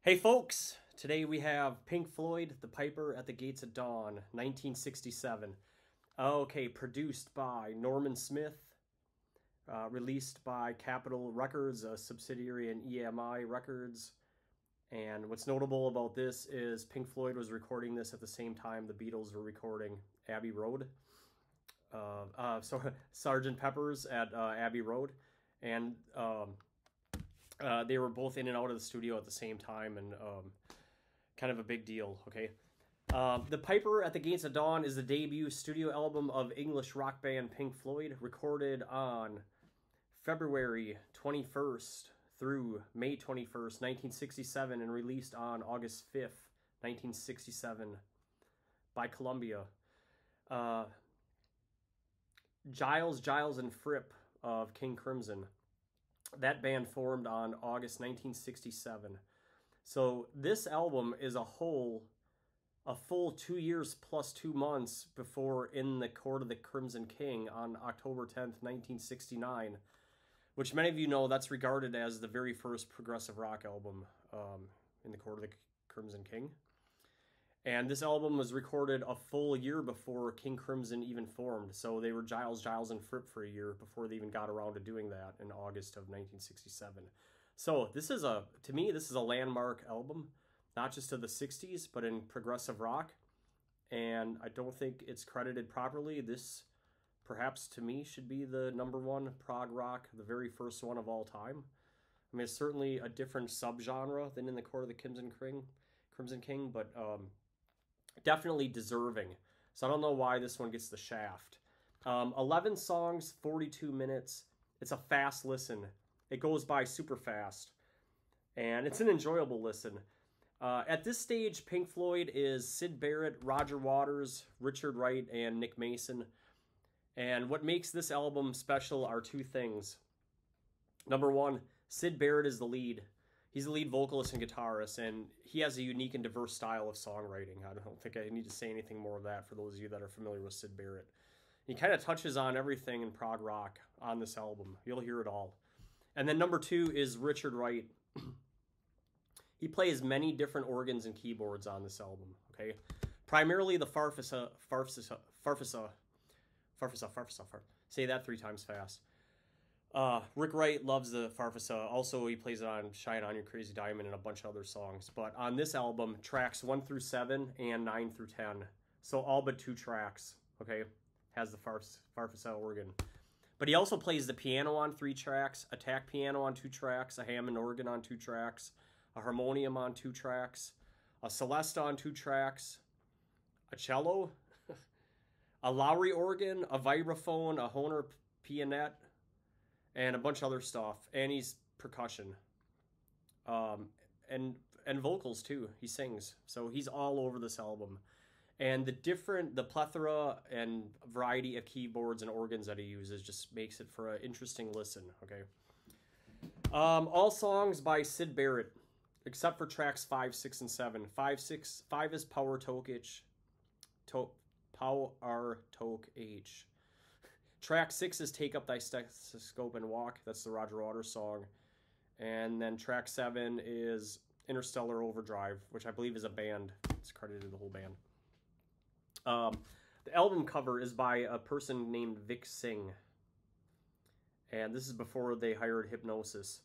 Hey folks, today we have Pink Floyd, The Piper at the Gates of Dawn, 1967. Okay, produced by Norman Smith, released by Capitol Records, a subsidiary in EMI Records. And what's notable about this is Pink Floyd was recording this at the same time the Beatles were recording Abbey Road. Sgt. Pepper's at Abbey Road. And they were both in and out of the studio at the same time, and kind of a big deal, okay? The Piper at the Gates of Dawn is the debut studio album of English rock band Pink Floyd, recorded on February 21st through May 21st, 1967, and released on August 5th, 1967 by Columbia. Giles and Fripp of King Crimson. That band formed on August 1967. So this album is a full 2 years plus 2 months before In the Court of the Crimson King on October 10th, 1969, which many of you know that's regarded as the very first progressive rock album, In the Court of the Crimson King. And this album was recorded a full year before King Crimson even formed. So they were Giles, and Fripp for a year before they even got around to doing that in August of 1967. So this is to me, this is a landmark album, not just of the 60s, but in progressive rock. And I don't think it's credited properly. This, perhaps to me, should be the #1 prog rock, the very first one of all time. I mean, it's certainly a different subgenre than In the Court of the Crimson King, but definitely deserving. So I don't know why this one gets the shaft. 11 songs, 42 minutes. It's a fast listen. It goes by super fast. And it's an enjoyable listen. At this stage, Pink Floyd is Syd Barrett, Roger Waters, Richard Wright, and Nick Mason. And what makes this album special are two things. Number one, Syd Barrett is the lead. He's the lead vocalist and guitarist, and he has a unique and diverse style of songwriting. I don't think I need to say anything more of that for those of you that are familiar with Syd Barrett. He kind of touches on everything in prog rock on this album. You'll hear it all. And then number two is Richard Wright. He plays many different organs and keyboards on this album, okay? Primarily the farfisa. Say that 3 times fast. Rick Wright loves the farfisa. Also, he plays it on Shine On You Crazy Diamond and a bunch of other songs. But on this album, tracks 1 through 7 and 9 through 10. So all but 2 tracks, okay, has the farfisa organ. But he also plays the piano on 3 tracks, attack piano on 2 tracks, a Hammond organ on 2 tracks, a harmonium on 2 tracks, a celesta on 2 tracks, a cello, a Lowry organ, a vibraphone, a Hohner pianette, and a bunch of other stuff. And he's percussion. And vocals too. He sings. So he's all over this album. And the plethora and variety of keyboards and organs that he uses just makes it for an interesting listen, okay? All songs by Syd Barrett, except for tracks 5, 6, and 7. 5 is Power Toke H. Power Toke H. Track 6 is Take Up Thy Stethoscope and Walk. That's the Roger Waters song. And then track 7 is Interstellar Overdrive, which I believe is a band. It's credited to the whole band. The album cover is by a person named Vic Singh. And this is before they hired Hypnosis.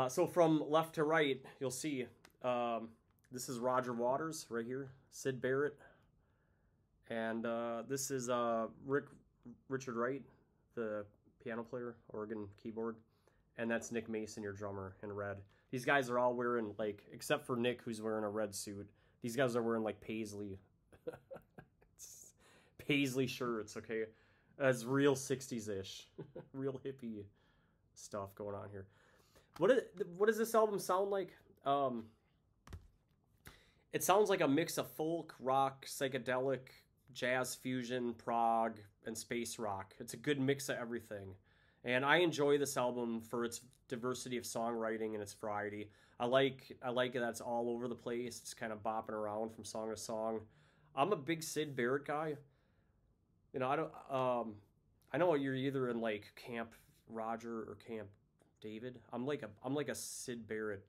So from left to right, you'll see this is Roger Waters right here. Syd Barrett. And this is Richard Wright, the piano player, organ, keyboard, and that's Nick Mason, your drummer, in red. These guys are all wearing, like, except for Nick, who's wearing a red suit, these guys are wearing, like, paisley shirts, okay? That's real 60s-ish, real hippie stuff going on here. What does this album sound like? It sounds like a mix of folk, rock, psychedelic, jazz fusion, prog, and space rock. It's a good mix of everything. And I enjoy this album for its diversity of songwriting and its variety. I like it that it's all over the place. It's kind of bopping around from song to song. I'm a big Syd Barrett guy. You know, I know you're either in like Camp Roger or Camp David. I'm like a Syd Barrett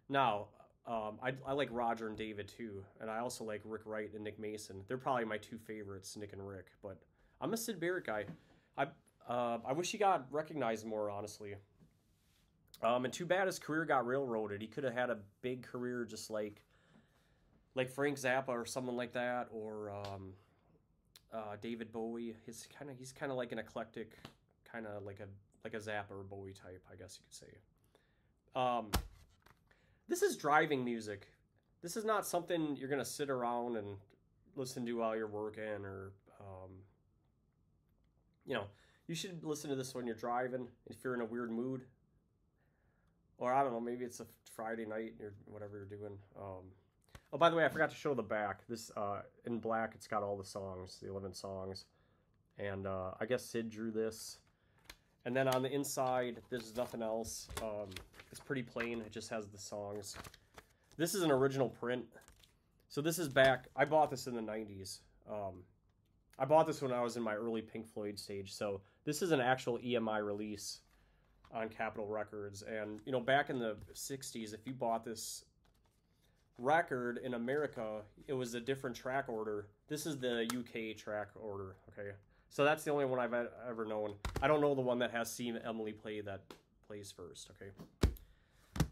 Now, I like Roger and David too, and I also like Rick Wright and Nick Mason. They're probably my two favorites, Nick and Rick. But I'm a Syd Barrett guy. I wish he got recognized more, honestly. And too bad his career got railroaded. He could have had a big career just like Frank Zappa or someone like that, or David Bowie. He's kind of like an eclectic, kind of like a Zappa or Bowie type, I guess you could say. Um, this is driving music. This is not something you're gonna sit around and listen to while you're working, or you know, you should listen to this when you're driving if you're in a weird mood, or I don't know, maybe it's a Friday night or whatever you're doing. Oh, by the way, I forgot to show the back. This in black, it's got all the songs, the 11 songs, and I guess Syd drew this. And then on the inside, there's nothing else. It's pretty plain. It just has the songs. This is an original print. So this is back. I bought this in the 90s. I bought this when I was in my early Pink Floyd stage. So this is an actual EMI release on Capitol Records. And, you know, back in the 60s, if you bought this record in America, it was a different track order. This is the UK track order, okay? So that's the only one I've ever known. I don't know the one that has See Emily Play that plays first, okay?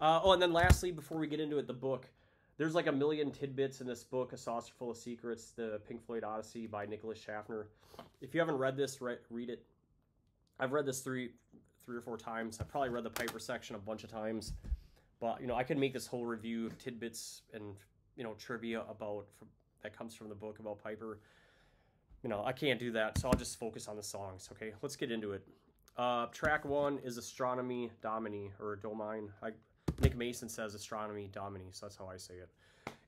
Oh, and then lastly, before we get into it, the book. There's like a million tidbits in this book, A Saucer Full of Secrets, the Pink Floyd Odyssey by Nicholas Schaffner. If you haven't read this, read it. I've read this three or four times. I've probably read the Piper section a bunch of times. But, you know, I could make this whole review of tidbits and, you know, trivia that comes from the book about Piper. You know, I can't do that, so I'll just focus on the songs, okay? Let's get into it. Track 1 is Astronomy Domini, or Domine. Nick Mason says Astronomy Domini, so that's how I say it.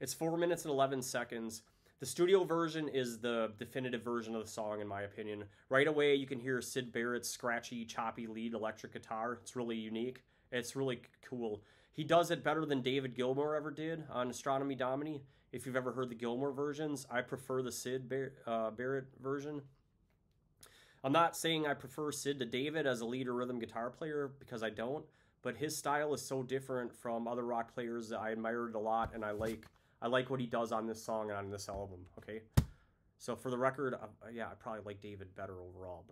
It's 4 minutes and 11 seconds. The studio version is the definitive version of the song, in my opinion. Right away, you can hear Syd Barrett's scratchy, choppy lead electric guitar. It's really unique. It's really cool. He does it better than David Gilmour ever did on Astronomy Domini. If you've ever heard the Gilmour versions, I prefer the Syd Barrett version. I'm not saying I prefer Syd to David as a lead or rhythm guitar player, because I don't, but his style is so different from other rock players that I admired a lot, and I like what he does on this song and on this album, okay? So for the record, yeah, I probably like David better overall,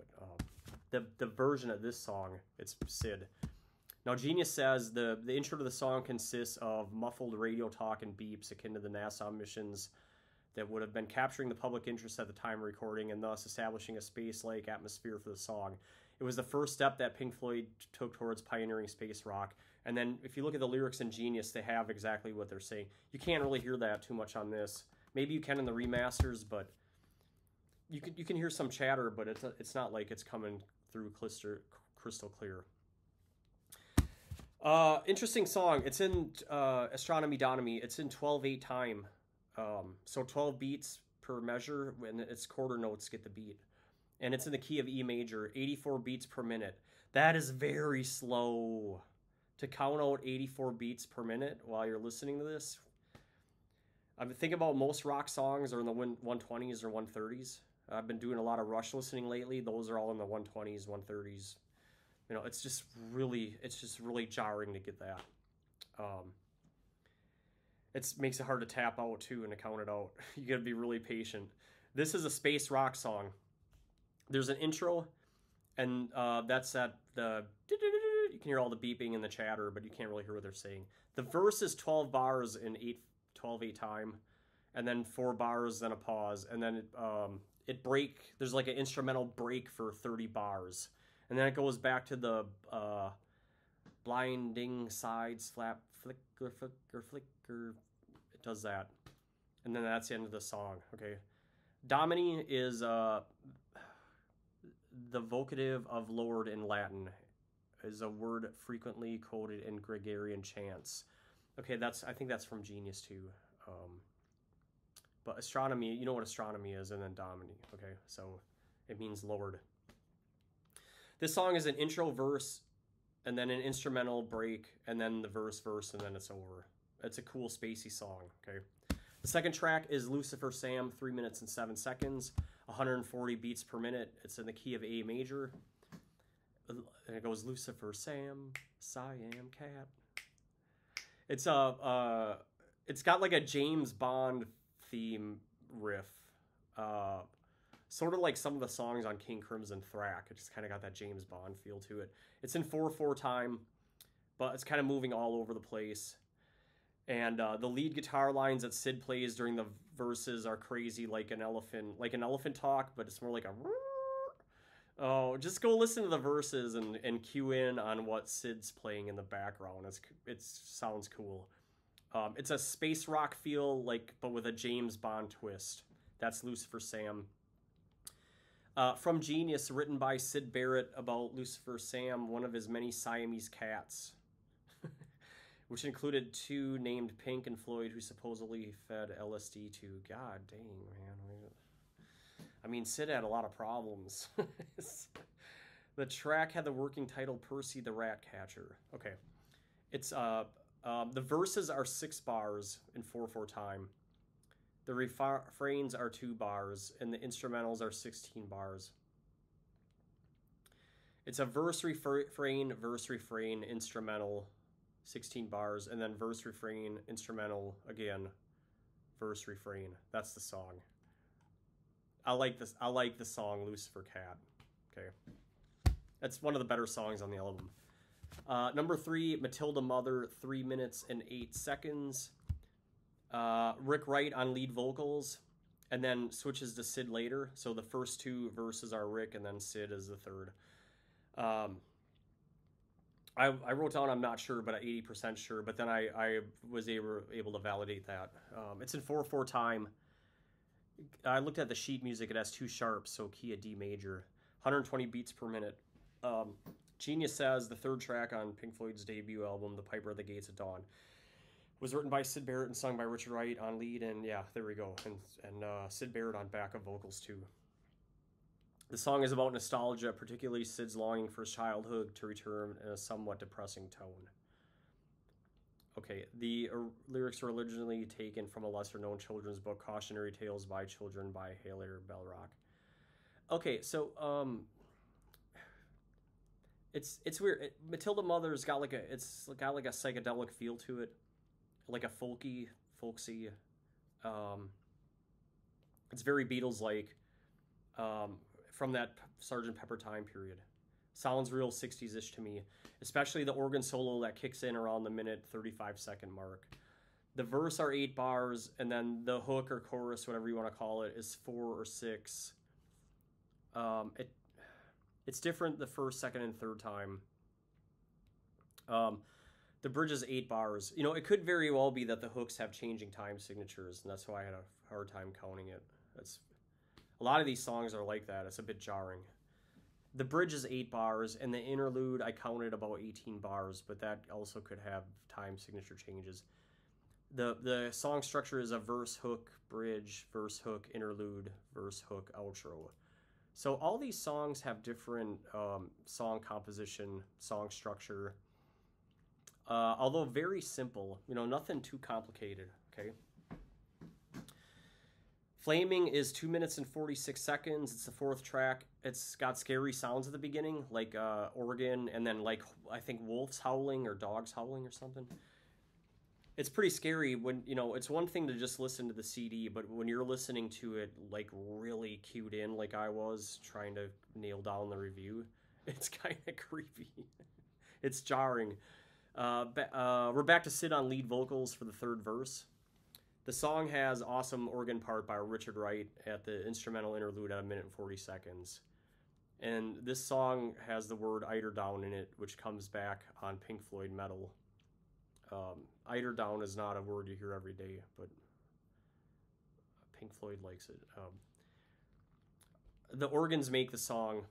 but the version of this song, it's Syd. Now, Genius says the intro to the song consists of muffled radio talk and beeps akin to the NASA missions that would have been capturing the public interest at the time of recording and thus establishing a space-like atmosphere for the song. It was the first step that Pink Floyd took towards pioneering space rock. And then if you look at the lyrics in Genius, they have exactly what they're saying. You can't really hear that too much on this. Maybe you can in the remasters, but you can hear some chatter, but it's not like it's coming through crystal clear. Interesting song. It's in Astronomy Domini. It's in 12/8 time. So 12 beats per measure, when its quarter notes get the beat. And it's in the key of E major, 84 beats per minute. That is very slow. To count out 84 beats per minute while you're listening to this. I mean, think about most rock songs are in the 120s or 130s. I've been doing a lot of Rush listening lately. Those are all in the 120s, 130s. You know, it's just really jarring to get that. It makes it hard to tap out too and to count it out. You gotta be really patient. This is a space rock song. There's an intro, and that's at the. You can hear all the beeping and the chatter, but you can't really hear what they're saying. The verse is 12 bars in 12/8 time, and then 4 bars, then a pause, and then there's like an instrumental break for 30 bars. And then it goes back to the blinding sides, flap, flicker, flicker, flicker. It does that. And then that's the end of the song, okay? Domini is the vocative of Lord in Latin, is a word frequently quoted in Gregorian chants. Okay, I think that's from Genius too. But astronomy, you know what astronomy is, and then Domini, okay? So it means Lord. This song is an intro verse, and then an instrumental break, and then the verse, and then it's over. It's a cool, spacey song, okay? The second track is Lucifer Sam, 3 minutes and 7 seconds, 140 beats per minute. It's in the key of A major. And it goes Lucifer Sam, Siam Cat. It's a it's got like a James Bond theme riff, uh, sort of like some of the songs on King Crimson Thrack. It just kind of got that James Bond feel to it. It's in 4/4 time, but it's kind of moving all over the place. And the lead guitar lines that Syd plays during the verses are crazy, like an elephant talk, but it's more like a. Oh, just go listen to the verses and cue in on what Syd's playing in the background. It sounds cool. It's a space rock feel, like, but with a James Bond twist. That's Lucifer Sam. From Genius, written by Syd Barrett about Lucifer Sam, one of his many Siamese cats, which included two named Pink and Floyd, who supposedly fed LSD to. God dang, man. I mean, Syd had a lot of problems. The track had the working title Percy the Rat Catcher. Okay. It's the verses are 6 bars in 4/4 time. The refrains are 2 bars, and the instrumentals are 16 bars. It's a verse, refrain, instrumental, 16 bars, and then verse, refrain, instrumental, again, verse, refrain. That's the song. I like this. I like the song Lucifer Cat. Okay. That's one of the better songs on the album. Number 3, Matilda Mother, 3 minutes and 8 seconds. Rick Wright on lead vocals, and then switches to Syd later. So the first 2 verses are Rick, and then Syd is the third. I wrote down I'm not sure, but 80% sure. But then I was able to validate that. It's in 4/4 time. I looked at the sheet music. It has 2 sharps, so key of D major, 120 beats per minute. Genius says the 3rd track on Pink Floyd's debut album, The Piper at the Gates of Dawn, was written by Syd Barrett and sung by Richard Wright on lead, and yeah, there we go. And Syd Barrett on backup vocals too. The song is about nostalgia, particularly Syd's longing for his childhood to return in a somewhat depressing tone. Okay, the lyrics were originally taken from a lesser-known children's book, Cautionary Tales by Children by Hilaire Belloc. Okay, so it's weird. Matilda Mother's got like a psychedelic feel to it, like a folksy. It's very Beatles-like, from that Sgt. Pepper time period. Sounds real 60s-ish to me, especially the organ solo that kicks in around the minute 35-second mark. The verse are 8 bars, and then the hook or chorus, whatever you want to call it, is 4 or 6. It's different the first, second, and third time. The bridge is 8 bars. You know, it could very well be that the hooks have changing time signatures, and that's why I had a hard time counting it. A lot of these songs are like that. It's a bit jarring. The bridge is 8 bars, and the interlude, I counted about 18 bars, but that also could have time signature changes. The song structure is a verse, hook, bridge, verse, hook, interlude, verse, hook, outro. So all these songs have different song composition, song structure, although very simple. You know, nothing too complicated, okay? Flaming is 2 minutes and 46 seconds. It's the 4th track. It's got scary sounds at the beginning, like organ, and then like I think wolves howling or dogs howling or something. It's pretty scary when, you know, it's one thing to just listen to the CD, but when you're listening to it like really cued in like I was trying to nail down the review, it's kind of creepy. It's jarring. We're back to Syd on lead vocals for the 3rd verse. The song has awesome organ part by Richard Wright at the instrumental interlude at 1 minute and 40 seconds. And this song has the word eiderdown in it, which comes back on Pink Floyd Metal. Eiderdown is not a word you hear every day, but Pink Floyd likes it. The organs make the song.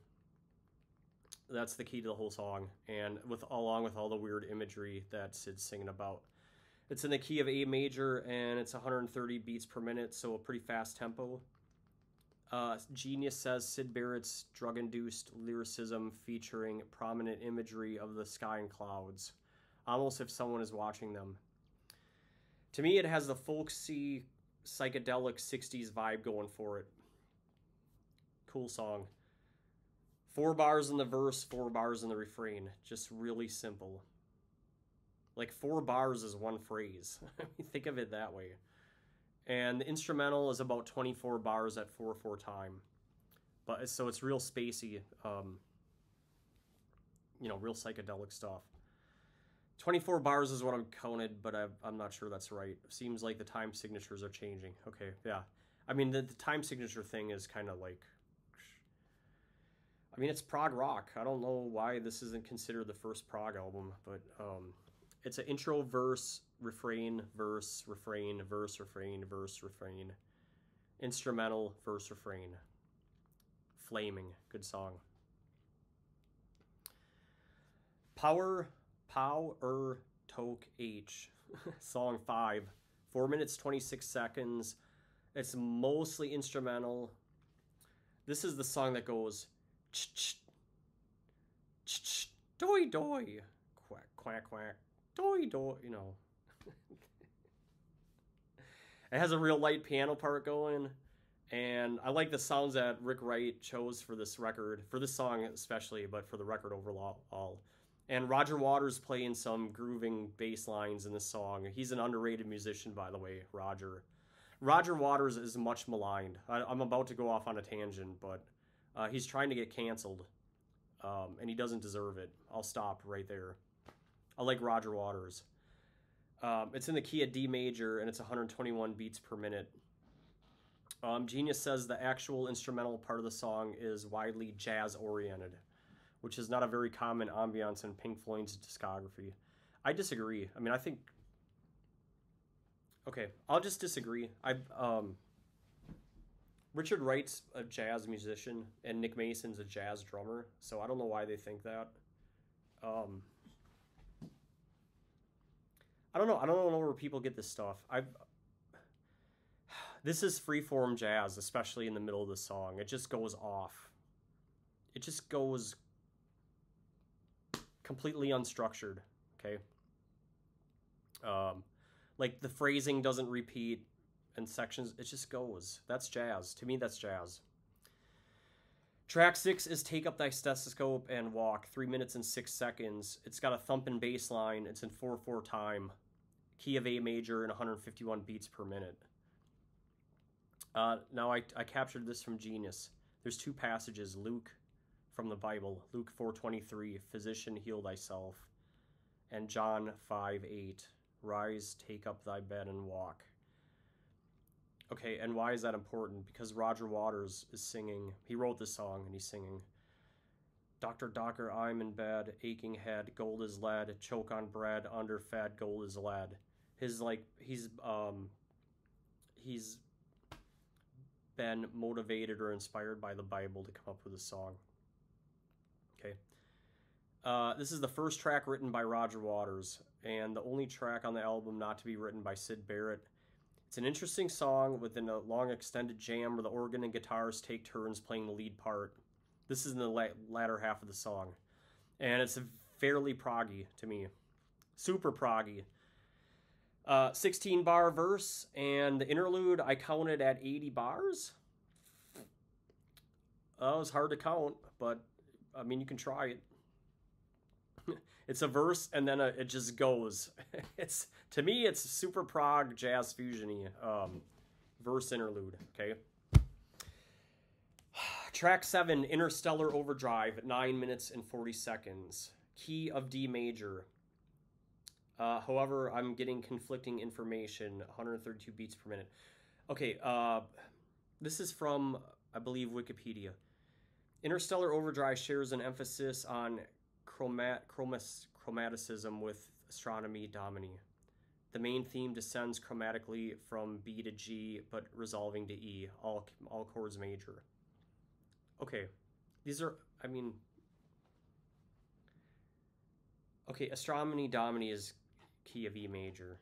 That's the key to the whole song, and along with all the weird imagery that Syd's singing about. It's in the key of A major, and it's 130 beats per minute, so a pretty fast tempo. Genius says Syd Barrett's drug-induced lyricism featuring prominent imagery of the sky and clouds, almost if someone is watching them. To me, it has the folksy, psychedelic 60s vibe going for it. Cool song. 4 bars in the verse, 4 bars in the refrain. Just really simple. Like 4 bars is one phrase. I mean, think of it that way. And the instrumental is about 24 bars at 4/4 time. But so it's real spacey, real psychedelic stuff. 24 bars is what I'm counted, but I'm not sure that's right. Seems like the time signatures are changing. Okay, yeah. I mean, the time signature thing is kind of like... I mean, it's prog rock. I don't know why this isn't considered the first prog album, but it's an intro, verse, refrain, verse, refrain, verse, refrain, verse, refrain. Instrumental, verse, refrain. Flaming. Good song. Power Toke H. Song 5. 4 minutes, 26 seconds. It's mostly instrumental. This is the song that goes... ch-ch, ch-ch, doi doi, quack, quack, quack, doi doi, you know. It has a real light piano part going, and I like the sounds that Wright chose for this record, for this song especially, but for the record overall. And Roger Waters playing some grooving bass lines in this song. He's an underrated musician, by the way, Roger. Roger Waters is much maligned. I'm about to go off on a tangent, but he's trying to get canceled, and he doesn't deserve it. I'll stop right there. I like Roger Waters. It's in the key of D major, and it's 121 beats per minute. Genius says the actual instrumental part of the song is widely jazz-oriented, which is not a very common ambiance in Pink Floyd's discography. I disagree. I mean, I think... Okay, I'll just disagree. Richard Wright's a jazz musician, and Nick Mason's a jazz drummer, so I don't know why they think that. I don't know. I don't know where people get this stuff. This is freeform jazz, especially in the middle of the song. It just goes off. It just goes completely unstructured, okay? Like, the phrasing doesn't repeat, and sections, it just goes. That's jazz. To me, that's jazz. Track 6 is Take Up Thy Stethoscope and Walk, 3 minutes and 6 seconds. It's got a thumping bass line. It's in 4/4 time. Key of A major and 151 beats per minute. Now, I captured this from Genius. There's 2 passages. Luke, from the Bible. Luke 4:23, Physician, heal thyself. And John 5:8, Rise, take up thy bed and walk. Okay, and why is that important? Because Roger Waters is singing. He wrote this song, and he's singing. Doctor, doctor, I'm in bed, aching head, gold is lead, choke on bread, underfed, gold is lead. He's been motivated or inspired by the Bible to come up with a song. Okay. This is the first track written by Roger Waters, and the only track on the album not to be written by Syd Barrett. It's an interesting song within a long extended jam where the organ and guitars take turns playing the lead part. This is in the latter half of the song, and it's fairly proggy to me. Super proggy. 16-bar verse, and the interlude I counted at 80 bars. It was hard to count, but I mean, you can try it. It's a verse, and then it just goes. To me, it's super prog jazz fusion-y verse interlude. Okay. Track 7, Interstellar Overdrive, 9 minutes and 40 seconds. Key of D major. However, I'm getting conflicting information. 132 beats per minute. Okay. This is from, I believe, Wikipedia. Interstellar Overdrive shares an emphasis on chromaticism with astronomy domini. The main theme descends chromatically from B to G, but resolving to E, all chords major. Okay, these are, I mean, okay, astronomy domini is key of E major,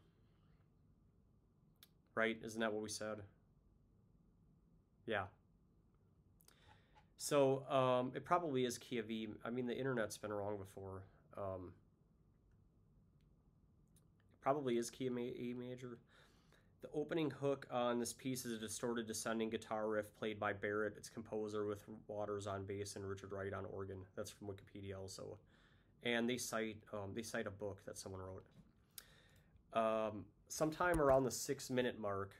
right? Isn't that what we said? Yeah. So, it probably is key of E. I mean, the internet's been wrong before. It probably is key of E major. The opening hook on this piece is a distorted descending guitar riff played by Barrett, its composer, with Waters on bass and Richard Wright on organ. That's from Wikipedia also. And they cite a book that someone wrote. Sometime around the 6-minute mark,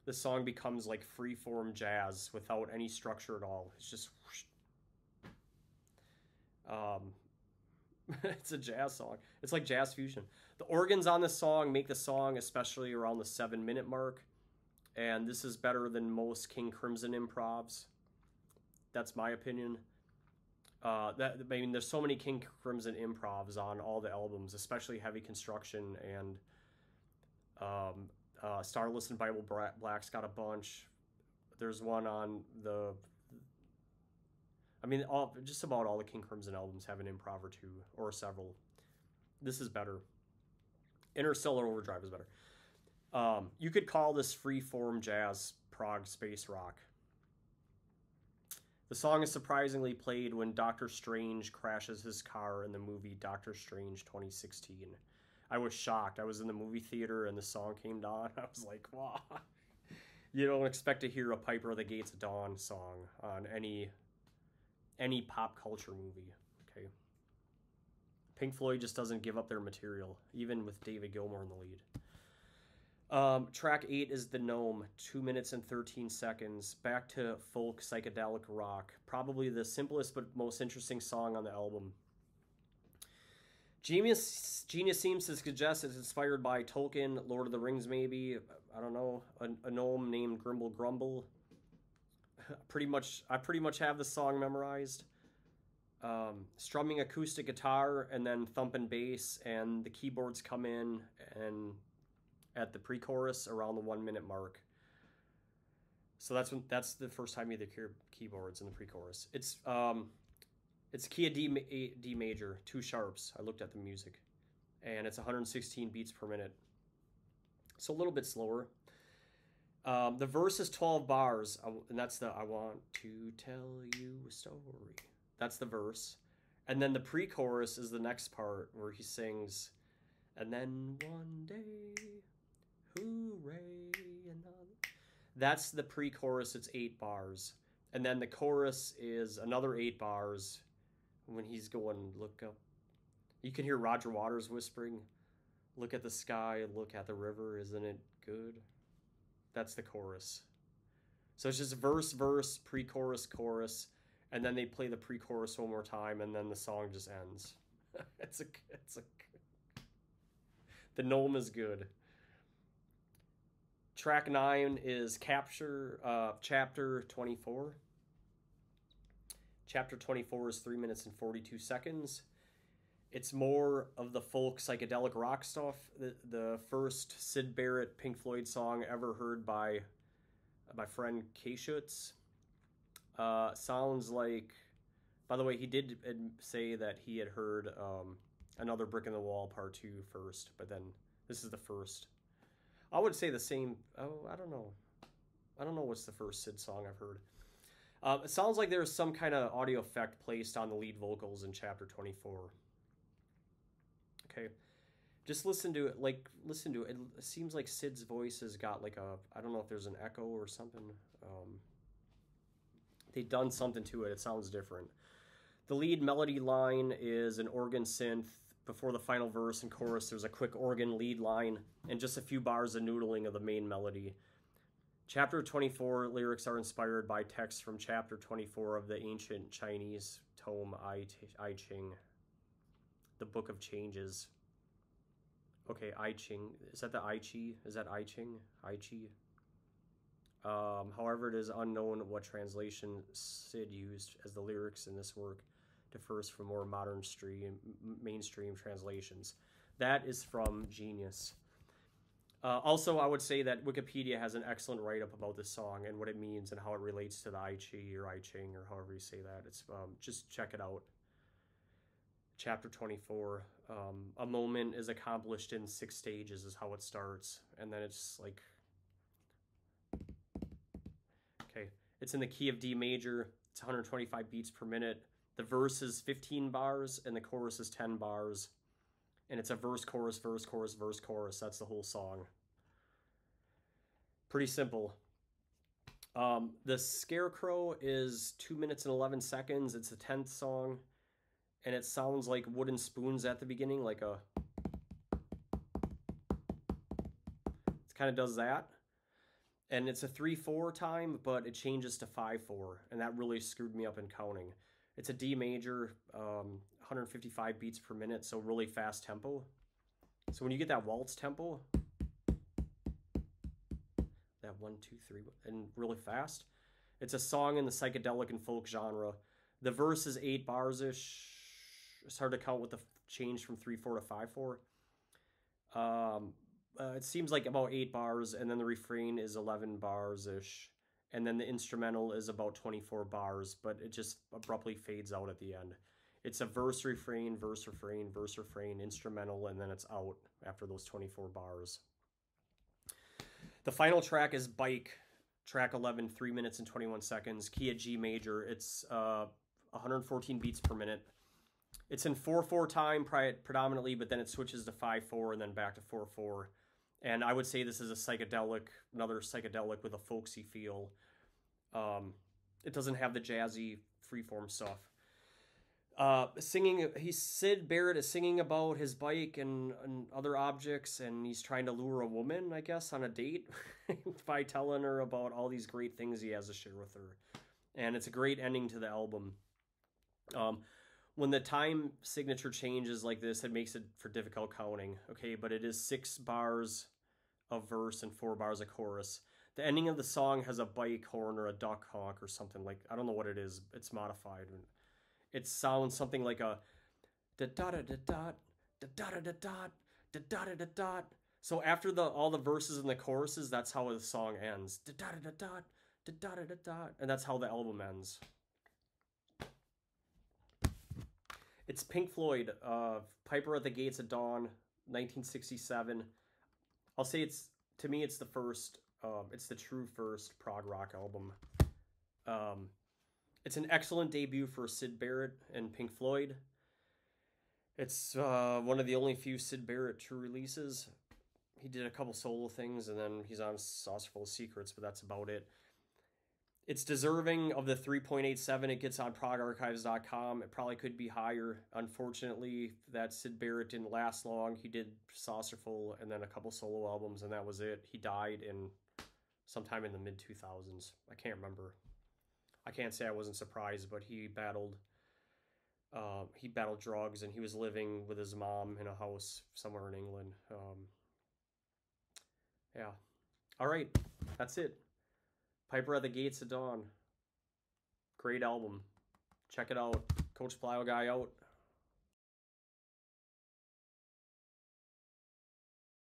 the song becomes like free-form jazz without any structure at all. It's just whoosh. It's a jazz song. It's like jazz fusion. The organs on this song make the song especially around the 7-minute mark, and this is better than most King Crimson improvs. That's my opinion. There's so many King Crimson improvs on all the albums, especially Heavy Construction and Starless and Bible Black's got a bunch. There's one on the. Just about all the King Crimson albums have an improv or two, or several. This is better. Interstellar Overdrive is better. You could call this free-form jazz, prog, space rock. The song is surprisingly played when Doctor Strange crashes his car in the movie Doctor Strange 2016. I was shocked. I was in the movie theater and the song came on. I was like, wow. You don't expect to hear a Piper of the Gates of Dawn song on any pop culture movie. Okay. Pink Floyd just doesn't give up their material, even with David Gilmour in the lead. Track 8 is The Gnome, 2 minutes and 13 seconds. Back to folk psychedelic rock. Probably the simplest but most interesting song on the album. Genius seems to suggest it's inspired by Tolkien, Lord of the Rings maybe. I don't know. A gnome named Grimble Grumble. I pretty much have the song memorized. Strumming acoustic guitar and then thumping bass, and the keyboards come in and at the pre-chorus around the 1-minute mark. So that's the first time you hear keyboards in the pre-chorus. It's key of D major, 2 sharps. I looked at the music, and it's 116 beats per minute. So a little bit slower. The verse is 12 bars, and that's the I want to tell you a story. That's the verse. And then the pre-chorus is the next part where he sings, and then one day, hooray, that's the pre-chorus. It's 8 bars. And then the chorus is another 8 bars when he's going, look up. You can hear Roger Waters whispering, look at the sky, look at the river, isn't it good? That's the chorus. So it's just verse, pre-chorus, chorus, and then they play the pre-chorus one more time, and then the song just ends. The Gnome is good. Track 9 is Chapter 24. Chapter 24 is 3 minutes and 42 seconds. It's more of the folk psychedelic rock stuff. The first Syd Barrett Pink Floyd song ever heard by my friend K-Schutz. Sounds like, by the way, he did say that he had heard Another Brick in the Wall Part 2 first, but then this is the first. I would say the same. I don't know. I don't know what's the first Syd song I've heard. It sounds like there's some kind of audio effect placed on the lead vocals in Chapter 24. Okay. Just listen to it. It seems like Syd's voice has got like I don't know if there's an echo or something. They've done something to it. It sounds different. The lead melody line is an organ synth. Before the final verse and chorus, there's a quick organ lead line and just a few bars of noodling of the main melody. Chapter 24 lyrics are inspired by texts from Chapter 24 of the ancient Chinese tome I Ching, the Book of Changes. Okay, I Ching. Is that the I Chi? Is that I Ching? I Chi? However, it is unknown what translation Syd used, as the lyrics in this work differs from more mainstream translations. That is from Genius. Also, I would say that Wikipedia has an excellent write-up about this song and what it means and how it relates to the I Chi or I Ching or however you say that. It's just check it out. Chapter 24. A moment is accomplished in 6 stages is how it starts, and then it's like, okay, it's in the key of D major. It's 125 beats per minute. The verse is 15 bars and the chorus is 10 bars. And it's a verse, chorus, verse, chorus, verse, chorus. That's the whole song. Pretty simple. The Scarecrow is 2 minutes and 11 seconds. It's the 10th song. And it sounds like wooden spoons at the beginning, like a... kind of does that. And it's a 3/4 time, but it changes to 5/4, and that really screwed me up in counting. It's a D major, 155 beats per minute, so really fast tempo. So when you get that waltz tempo, that 1, 2, 3, and really fast, it's a song in the psychedelic and folk genre. The verse is 8 bars-ish. It's hard to count with the change from 3/4 to 5/4. It seems like about 8 bars, and then the refrain is 11 bars-ish, and then the instrumental is about 24 bars, but it just abruptly fades out at the end. It's a verse, refrain, verse, refrain, verse, refrain, instrumental, and then it's out after those 24 bars. The final track is Bike, track 11, 3 minutes and 21 seconds, key at G major. It's 114 beats per minute. It's in 4/4 time predominantly, but then it switches to 5/4 and then back to 4/4. And I would say this is a psychedelic, another psychedelic with a folksy feel. It doesn't have the jazzy freeform stuff. Syd Barrett is singing about his bike and other objects, and he's trying to lure a woman, I guess, on a date by telling her about all these great things he has to share with her. And it's a great ending to the album. When the time signature changes like this, it makes it for difficult counting, okay? But it is 6 bars of verse and 4 bars of chorus. The ending of the song has a bike horn or a duck honk or something like, I don't know what it is. It's modified. It sounds something like a da-da-da-da-da, da-da-da-da-da, da-da-da-da-da. So after all the verses and the choruses, that's how the song ends. Da-da-da-da-da, da-da-da-da-da. And that's how the album ends. It's Pink Floyd, Piper at the Gates of Dawn, 1967. I'll say to me, it's the first, it's the true first prog rock album. It's an excellent debut for Syd Barrett and Pink Floyd. It's one of the only few Syd Barrett true releases. He did a couple solo things, and then he's on Saucerful of Secrets, but that's about it. It's deserving of the 3.87 it gets on progarchives.com. It probably could be higher. Unfortunately, that Syd Barrett didn't last long. He did Saucerful and then a couple solo albums, and that was it. He died sometime in the mid-2000s. I can't remember. I can't say I wasn't surprised, but he battled drugs, and he was living with his mom in a house somewhere in England. Yeah. All right. That's it. Piper at the Gates of Dawn. Great album. Check it out. Coach Plow Guy out.